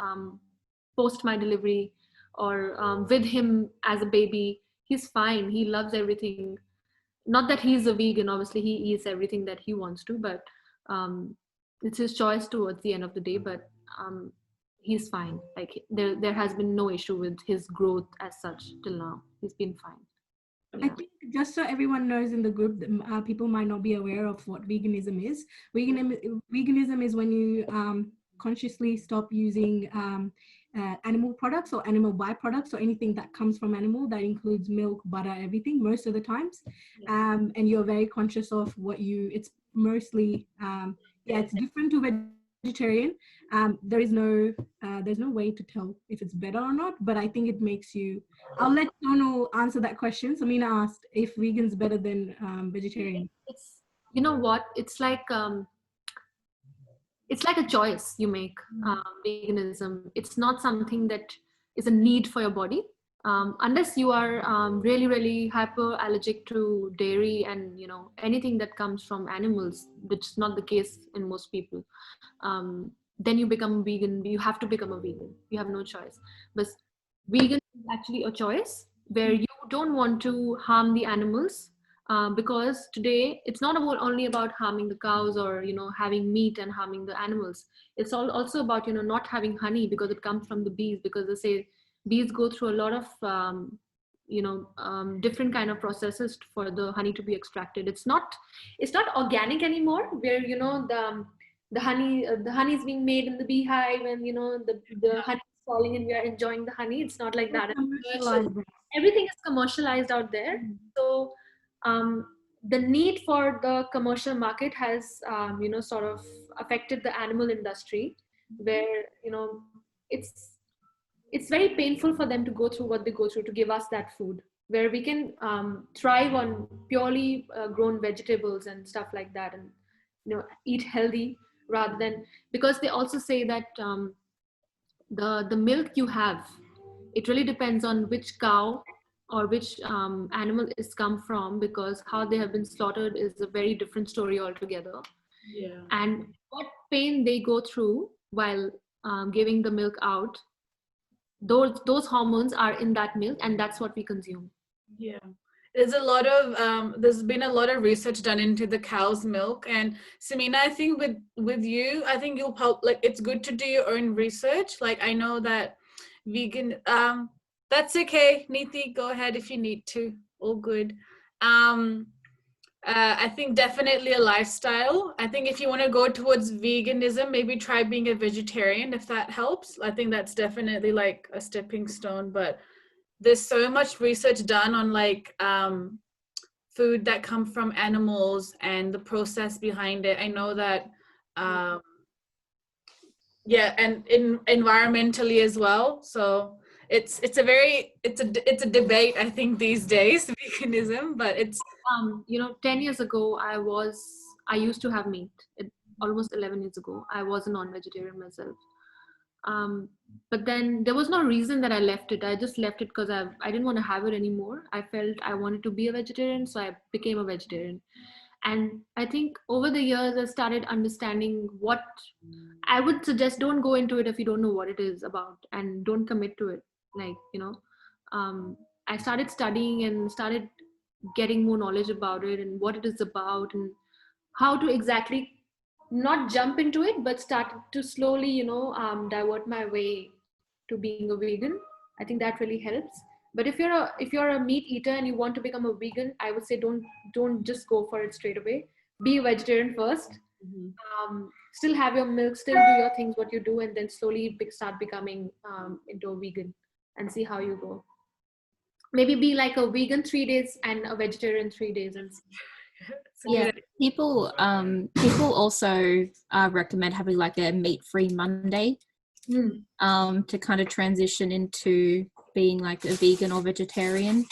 post my delivery or with him as a baby. He's fine. He loves everything. Not that he's a vegan, obviously he eats everything that he wants to, but it's his choice towards the end of the day. But he's fine. Like, there has been no issue with his growth as such till now. He's been fine. I think, just so everyone knows in the group, that people might not be aware of what veganism is. Veganism is when you consciously stop using animal products or animal byproducts or anything that comes from animal. That includes milk, butter, everything, most of the times. And you're very conscious of what it's mostly, yeah, it's different to vegetarian. There's no way to tell if it's better or not, but I think it makes you. I'll let Sonu answer that question. Samina asked if vegan's better than vegetarian. It's, you know what, it's like a choice you make. Veganism, it's not something that is a need for your body, unless you are really hyper allergic to dairy and anything that comes from animals, which is not the case in most people. Then you become vegan. You have to become a vegan. You have no choice. But vegan is actually a choice where you don't want to harm the animals, because today it's not only about harming the cows or having meat and harming the animals. It's also about not having honey because it comes from the bees, because they say bees go through a lot of different kind of processes for the honey to be extracted. It's not organic anymore, where the honey is being made in the beehive, and the honey is falling and we are enjoying the honey. It's not like that. Commercialized. Everything is commercialized out there. So the need for the commercial market has sort of affected the animal industry, where it's very painful for them to go through what they go through to give us that food, where we can thrive on purely grown vegetables and stuff like that, and eat healthy, rather than, because they also say that the milk you have, it really depends on which cow or which animal is come from, because how they have been slaughtered is a very different story altogether. Yeah. And what pain they go through while giving the milk out, those hormones are in that milk, and that's what we consume. Yeah. There's been a lot of research done into the cow's milk, and Samina, I think with you, I think you'll like, it's good to do your own research. Like, I know that vegan, that's okay, Neeti, go ahead if you need to, all good. I think definitely a lifestyle. I think if you want to go towards veganism, maybe try being a vegetarian if that helps. I think that's definitely like a stepping stone, but there's so much research done on like food that come from animals and the process behind it. I know that yeah, and environmentally as well. So it's a debate, I think, these days, veganism, but it's 10 years ago, I used to have meat. Almost 11 years ago, I was a non-vegetarian myself. But then there was no reason that I left it. I just left it because I didn't want to have it anymore. I felt I wanted to be a vegetarian, so I became a vegetarian. And I think over the years, I started understanding what I would suggest. Don't go into it if you don't know what it is about, and don't commit to it. Like, I started studying and started getting more knowledge about it and what it is about, and how to exactly not jump into it, but start to slowly, divert my way to being a vegan. I think that really helps. But if you're a meat eater and you want to become a vegan, I would say don't just go for it straight away. Be a vegetarian first. Still have your milk, still do your things, what you do, and then slowly start becoming into a vegan, and see how you go. Maybe be like a vegan 3 days and a vegetarian 3 days, and yeah, people also recommend having like a meat-free Monday to kind of transition into being like a vegan or vegetarian.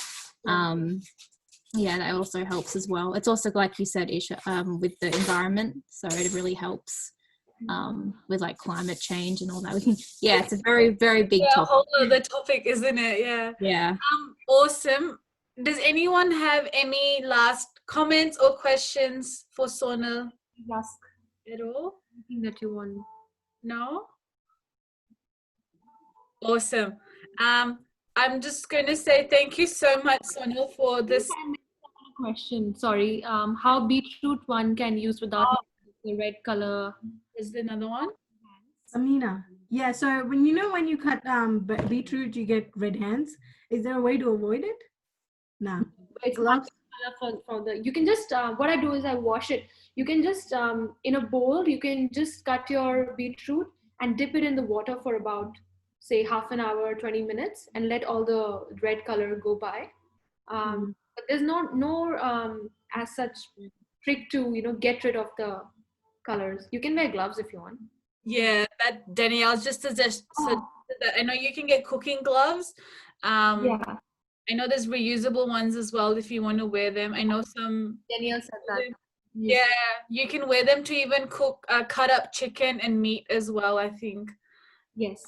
Yeah, that also helps as well. It's also, like you said, Isha, with the environment, so it really helps with like climate change and all that. It's a very, very big topic. A whole other topic, isn't it? Yeah. Awesome. Does anyone have any last comments or questions for Sonal? ask At all? anything that you want. No? Awesome. I'm just going to say thank you so much, Sonal, for this Question. Sorry. How beetroot one can use without the red color? Is there another one? Amina. Yeah, so when you cut beetroot, you get red hands. Is there a way to avoid it? No. It's not for the. You can just what I do is I wash it. You can just in a bowl. You can just cut your beetroot and dip it in the water for about, say, half an hour, 20 minutes, and let all the red color go by. But there's no as such trick to, get rid of the colors. You can wear gloves if you want. Yeah, that Danielle's just suggested that. I know you can get cooking gloves. Yeah, I know there's reusable ones as well if you want to wear them. I know some. Danielle said that. Yeah, you can wear them to even cook, cut up chicken and meat as well, I think. Yes.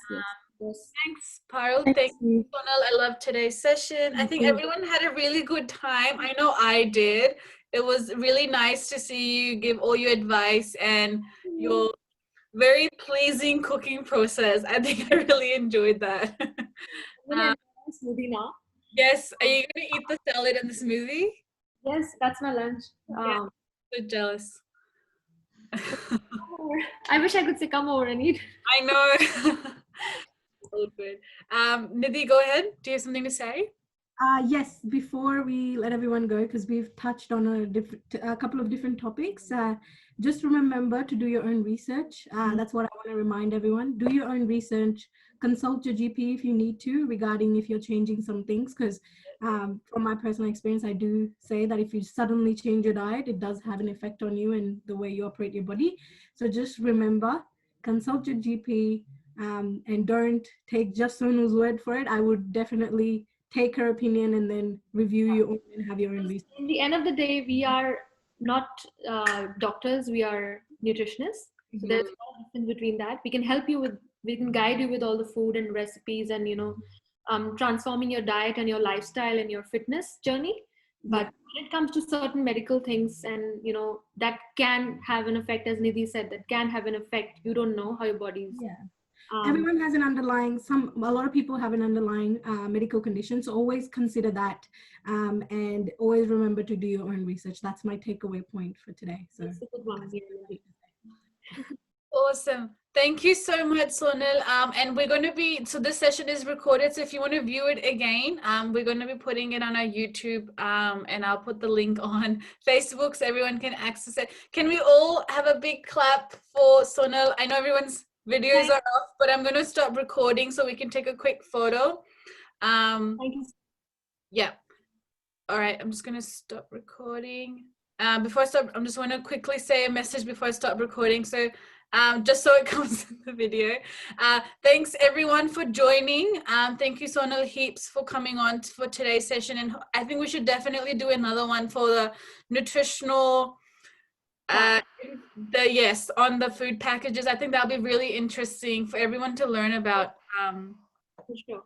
Thanks, Parul. Thank Thanks, you. Sonal. I love today's session. I think you. everyone had a really good time. I know I did. It was really nice to see you give all your advice and your very pleasing cooking process. I think I really enjoyed that. I'm gonna enjoy my smoothie now. Yes, are you going to eat the salad and the smoothie? Yes, that's my lunch. Yeah. So jealous. I wish I could say come over and eat. I know. So good. Nidhi, go ahead. Do you have something to say? Yes, before we let everyone go, because we've touched on a couple of different topics, just remember to do your own research. That's what I want to remind everyone. Do your own research. Consult your GP if you need to regarding if you're changing some things, because from my personal experience, I do say that if you suddenly change your diet, it does have an effect on you and the way you operate your body. So just remember, consult your GP and don't take just Sonal's word for it. I would definitely take her opinion and then review your own and have your own research. In the end of the day, we are not doctors, we are nutritionists. So there's no difference between that. We can guide you with all the food and recipes and, transforming your diet and your lifestyle and your fitness journey. But when it comes to certain medical things and, that can have an effect, as Nidhi said, that can have an effect. You don't know how your body's. Yeah. Everyone has an underlying, a lot of people have an underlying medical condition. So always consider that and always remember to do your own research. That's my takeaway point for today. So That's a good one. Awesome. Thank you so much, Sonal. And we're going to be, so this session is recorded. So if you want to view it again, we're going to be putting it on our YouTube and I'll put the link on Facebook so everyone can access it. Can we all have a big clap for Sonal? I know everyone's videos are off, but I'm going to stop recording so we can take a quick photo. Thank you. Yeah. All right. I'm just going to stop recording. Before I stop, I'm just want to quickly say a message before I start recording. So just so it comes in the video. Thanks everyone for joining. Thank you Sonal heaps for coming on for today's session. And I think we should definitely do another one for the nutritional, on the food packages. I think that'll be really interesting for everyone to learn about. For sure.